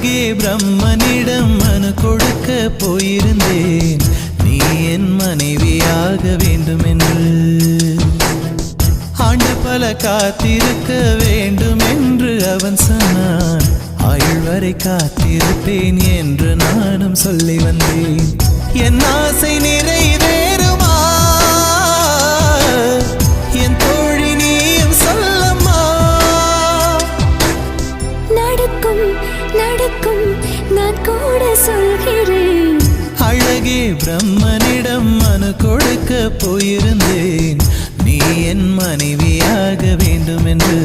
அழகே பிரம்மனிடம் மனு கொடுக்க போயிருந்தேன், நீ என் மனைவியாக வேண்டும் என்று. ஆண்டு பல காத்திருக்க வேண்டும் என்று அவன் சொன்னான், ஆயுள் வரை காத்திருப்பேன் என்று நானும் சொல்லி வந்தேன். என் ஆசை நிறைவேறுமா என் தோழி, நீயும் சொல்லம்மா. நடக்கும் நடக்கும் நான் கூட சொல்கிறேன். அழகே பிரம்மனிடம் மனு கொடுக்க போயிருந்தேன், நீ என் மனைவியாக வேண்டும் என்று.